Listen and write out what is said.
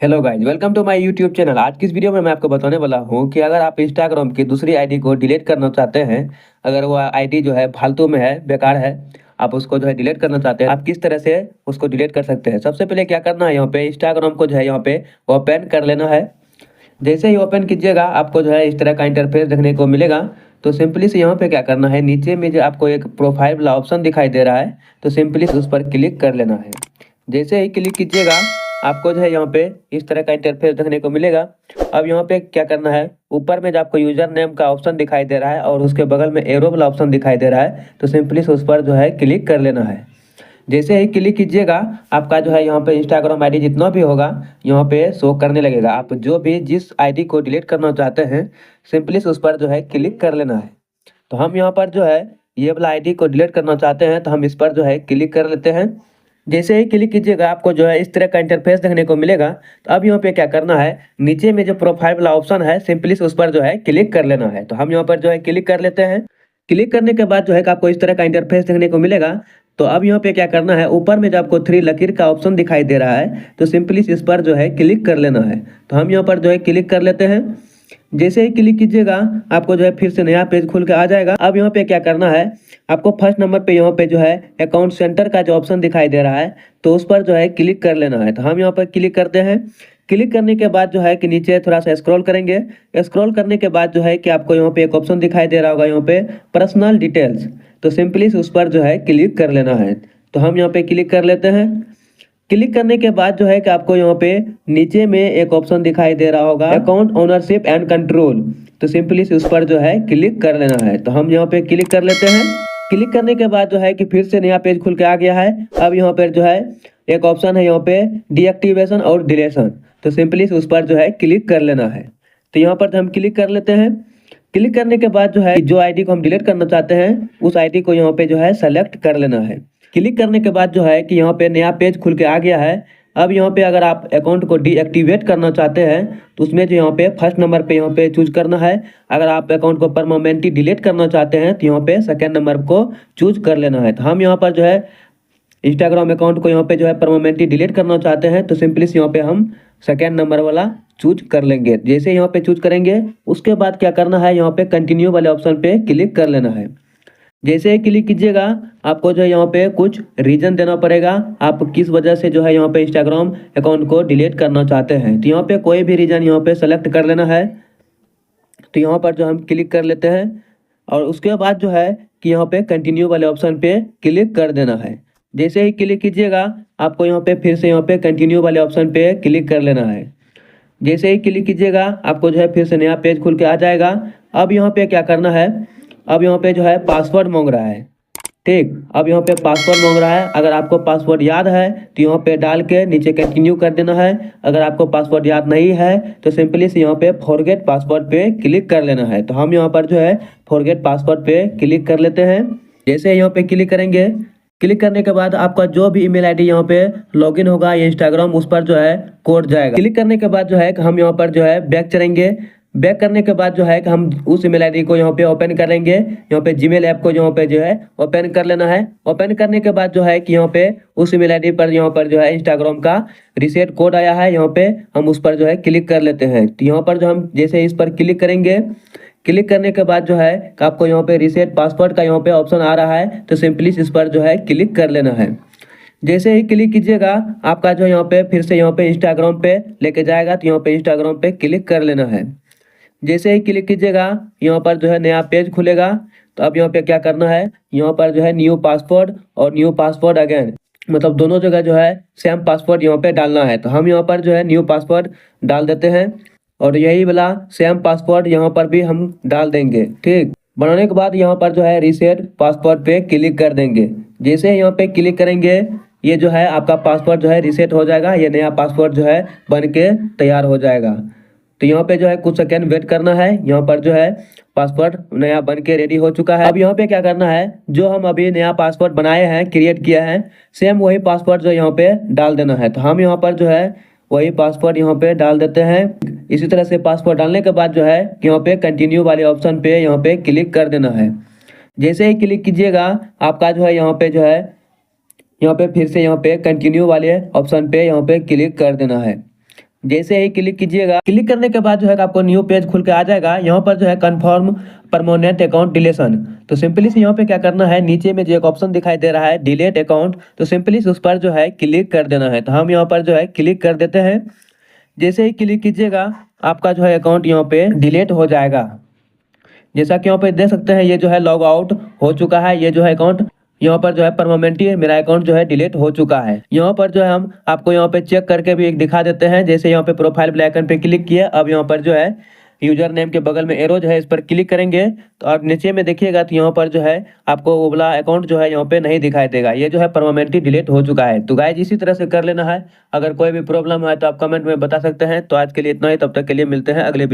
Hello guys, welcome to my YouTube channel. आज की इस वीडियो में मैं आपको बताने वाला हूं कि अगर आप इंस्टाग्राम की दूसरी आईडी को डिलीट करना चाहते हैं, अगर वो आईडी जो है फालतू में है, बेकार है, आप उसको जो है डिलीट करना चाहते हैं, आप किस तरह से उसको डिलीट कर सकते हैं। सबसे पहले क्या करना है, यहाँ पे इंस्टाग्राम को जो है यहाँ पे ओपन कर लेना है। जैसे ही ओपन कीजिएगा आपको जो है इस तरह का इंटरफेस देखने को मिलेगा। तो सिंपली से यहाँ पे क्या करना है, नीचे में जो आपको एक प्रोफाइल वाला ऑप्शन दिखाई दे रहा है, तो सिंपली उस पर क्लिक कर लेना है। जैसे ही क्लिक कीजिएगा आपको जो है यहाँ पे इस तरह का इंटरफेस देखने को मिलेगा। अब यहाँ पे क्या करना है, ऊपर में जो आपको यूजर नेम का ऑप्शन दिखाई दे रहा है और उसके बगल में एरो वाला ऑप्शन दिखाई दे रहा है, तो सिंपली उस पर जो है क्लिक कर लेना है। जैसे ही क्लिक कीजिएगा आपका जो है यहाँ पे इंस्टाग्राम आईडी जितना भी होगा यहाँ पे शो करने लगेगा। आप जो भी जिस आईडी को डिलीट करना चाहते हैं सिंपली उस पर जो है क्लिक कर लेना है। तो हम यहाँ पर जो है ये वाला आईडी को डिलीट करना चाहते हैं, तो हम इस पर जो है क्लिक कर लेते हैं। जैसे ही क्लिक कीजिएगा आपको जो है इस तरह का इंटरफेस देखने को मिलेगा। तो अब यहाँ पे क्या करना है, नीचे में जो प्रोफाइल वाला ऑप्शन है सिंपली उस पर जो है क्लिक कर लेना है। तो हम यहाँ पर जो है क्लिक कर लेते हैं। क्लिक करने के बाद जो है कि आपको इस तरह का इंटरफेस देखने को मिलेगा। तो अब यहाँ पे क्या करना है, ऊपर में जो आपको थ्री लकीर का ऑप्शन दिखाई दे रहा है, तो सिंपली इस पर जो है क्लिक कर लेना है। तो हम यहाँ पर जो है क्लिक कर लेते हैं। जैसे ही क्लिक कीजिएगा आपको जो है फिर से नया पेज खुल के आ जाएगा। अब यहाँ पे क्या करना है, आपको फर्स्ट नंबर पे यहाँ पे जो है अकाउंट सेंटर का जो ऑप्शन दिखाई दे रहा है, तो उस पर जो है क्लिक कर लेना है। तो हम यहाँ पर क्लिक करते हैं। क्लिक करने के बाद जो है कि नीचे थोड़ा सा स्क्रॉल करेंगे। स्क्रॉल करने के बाद जो है कि आपको यहाँ पे एक ऑप्शन दिखाई दे रहा होगा, यहाँ पे पर्सनल डिटेल्स, तो सिंपली उस पर जो है क्लिक कर लेना है। तो हम यहाँ पे क्लिक कर लेते हैं। क्लिक करने के बाद जो है कि आपको यहाँ पे नीचे में एक ऑप्शन दिखाई दे रहा होगा अकाउंट ओनरशिप एंड कंट्रोल, तो सिंपली उस पर जो है क्लिक कर लेना है। तो हम यहाँ पे क्लिक कर लेते हैं। क्लिक करने के बाद जो है कि फिर से नया पेज खुल के आ गया है। अब यहाँ पर जो है एक ऑप्शन है यहाँ पे डीएक्टिवेशन और डिलेशन, तो सिंपली उस पर जो है क्लिक कर लेना है। तो यहाँ पर हम क्लिक कर लेते हैं। क्लिक करने के बाद जो है जो आईडी को हम डिलीट करना चाहते हैं उस आईडी को यहाँ पे जो है सेलेक्ट कर लेना है। क्लिक करने के बाद जो है कि यहाँ पे नया पेज खुल के आ गया है। अब यहाँ पे अगर आप अकाउंट को डीएक्टिवेट करना चाहते हैं तो उसमें जो यहाँ पे फर्स्ट नंबर पे यहाँ पे चूज करना है। अगर आप अकाउंट को परमानेंटली डिलीट करना चाहते हैं तो यहाँ पे सेकेंड नंबर को चूज कर लेना है। तो हम यहाँ पर जो है इंस्टाग्राम अकाउंट को यहाँ पे जो है परमानेंटली डिलीट करना चाहते हैं, तो सिंपली यहाँ पे हम सेकेंड नंबर वाला चूज कर लेंगे। जैसे यहाँ पे चूज करेंगे उसके बाद क्या करना है, यहाँ पे कंटिन्यू वाले ऑप्शन पे क्लिक कर लेना है। जैसे ही क्लिक कीजिएगा आपको जो है यहाँ पे कुछ रीजन देना पड़ेगा, आप किस वजह से जो है यहाँ पे इंस्टाग्राम अकाउंट को डिलीट करना चाहते हैं। तो यहाँ पे कोई भी रीजन यहाँ पे सेलेक्ट कर लेना है। तो यहाँ पर जो हम क्लिक कर लेते हैं और उसके बाद जो है कि यहाँ पे कंटिन्यू वाले ऑप्शन पे क्लिक कर देना है। जैसे ही क्लिक कीजिएगा आपको यहाँ पे फिर से यहाँ पे कंटिन्यू वाले ऑप्शन पे क्लिक कर लेना है। जैसे ही क्लिक कीजिएगा आपको जो है फिर से नया पेज खुल के आ जाएगा। अब यहाँ पे क्या करना है, अब यहाँ पे जो है पासवर्ड मांग रहा है। ठीक, अब यहाँ पे पासवर्ड मांग रहा है। अगर आपको पासवर्ड याद है तो यहाँ पे डाल के नीचे कंटिन्यू कर देना है। अगर आपको पासवर्ड याद नहीं है तो सिंपली से यहाँ पे फॉरगेट पासवर्ड पे क्लिक कर लेना है। तो हम यहाँ पर जो है फॉरगेट पासवर्ड पे क्लिक कर लेते हैं। जैसे यहाँ पे क्लिक करेंगे, क्लिक करने के बाद आपका जो भी ईमेल आईडी यहाँ पे लॉगिन होगा ये इंस्टाग्राम, उस पर जो है कोड जाएगा। क्लिक करने के बाद जो है हम यहाँ पर जो है बैक चलेंगे। बैक करने के बाद जो है कि हम उस ईमेल आईडी को यहाँ पे ओपन करेंगे। यहाँ पे जीमेल ऐप को यहाँ पे जो है ओपन कर लेना है। ओपन करने के बाद जो है कि यहाँ पे उस ईमेल आईडी पर यहाँ पर जो है इंस्टाग्राम का रिसेट कोड आया है, यहाँ पे हम उस पर जो है क्लिक कर लेते हैं। तो यहाँ पर जो हम जैसे इस पर क्लिक करेंगे, क्लिक करने के बाद जो है कि आपको यहाँ पे रिसेट पासवर्ड का यहाँ पे ऑप्शन आ रहा है, तो सिंपली इस पर जो है क्लिक कर लेना है। जैसे ही क्लिक कीजिएगा आपका जो यहाँ पे फिर से यहाँ पे इंस्टाग्राम पे लेके जाएगा, तो यहाँ पे इंस्टाग्राम पे क्लिक कर लेना है। जैसे ही क्लिक कीजिएगा यहाँ पर जो है नया पेज खुलेगा। तो अब यहाँ पे क्या करना है, यहाँ पर जो है न्यू पासवर्ड और न्यू पासवर्ड अगेन, मतलब दोनों जगह जो है सेम पासवर्ड यहाँ पे डालना है। तो हम यहाँ पर जो है न्यू पासवर्ड डाल देते हैं और यही वाला सेम पासवर्ड यहाँ पर भी हम डाल देंगे। ठीक, बनाने के बाद यहाँ पर जो है रीसेट पासवर्ड पे क्लिक कर देंगे। जैसे ही यहाँ पे क्लिक करेंगे ये जो है आपका पासवर्ड जो है रीसेट हो जाएगा, ये नया पासवर्ड जो है बन के तैयार हो जाएगा। तो यहाँ पे जो है कुछ सेकेंड वेट करना है। यहाँ पर जो है पासवर्ड नया बन के रेडी हो चुका है। अब यहाँ पे क्या करना है, जो हम अभी नया पासवर्ड बनाए हैं, क्रिएट किया है, सेम वही पासवर्ड जो यहाँ पे डाल देना है। तो हम यहाँ पर जो है वही पासवर्ड यहाँ पे डाल देते हैं। इसी तरह से पासवर्ड डालने के बाद जो है यहाँ पे कंटिन्यू वाले ऑप्शन पे यहाँ पे क्लिक कर देना है। जैसे ही क्लिक कीजिएगा आपका जो है यहाँ पे जो है यहाँ पे फिर से यहाँ पे कंटिन्यू वाले ऑप्शन पे यहाँ पे क्लिक कर देना है। जैसे ही क्लिक कीजिएगा, क्लिक करने के बाद जो है आपको न्यू पेज खुल के आ जाएगा। यहाँ पर जो है कन्फर्म परमानेंट अकाउंट डिलीशन, तो सिंपली से यहाँ पे क्या करना है, नीचे में जो एक ऑप्शन दिखाई दे रहा है डिलीट अकाउंट, तो सिंपली से उस पर जो है क्लिक कर देना है। तो हम यहाँ पर जो है क्लिक कर देते हैं। जैसे ही क्लिक कीजिएगा आपका जो है अकाउंट यहाँ पे डिलीट हो जाएगा। जैसा कि यहाँ पे देख सकते हैं ये जो है लॉग आउट हो चुका है। ये जो है अकाउंट यहाँ पर जो है परमानेंटली मेरा अकाउंट जो है डिलीट हो चुका है। यहाँ पर जो है हम आपको यहाँ पे चेक करके भी एक दिखा देते हैं। जैसे यहाँ पे प्रोफाइल वाले आइकन पे क्लिक किया, अब यहाँ पर जो है यूजर नेम के बगल में एरो जो है इस पर क्लिक करेंगे तो और नीचे में देखिएगा तो यहाँ पर जो है आपको वो वाला अकाउंट जो है यहाँ पे नहीं दिखाई देगा। ये जो है परमानेंटली डिलीट हो चुका है। तो गाइस इसी तरह से कर लेना है। अगर कोई भी प्रॉब्लम है तो आप कमेंट में बता सकते हैं। तो आज के लिए इतना ही, तब तक के लिए मिलते हैं अगले वीडियो।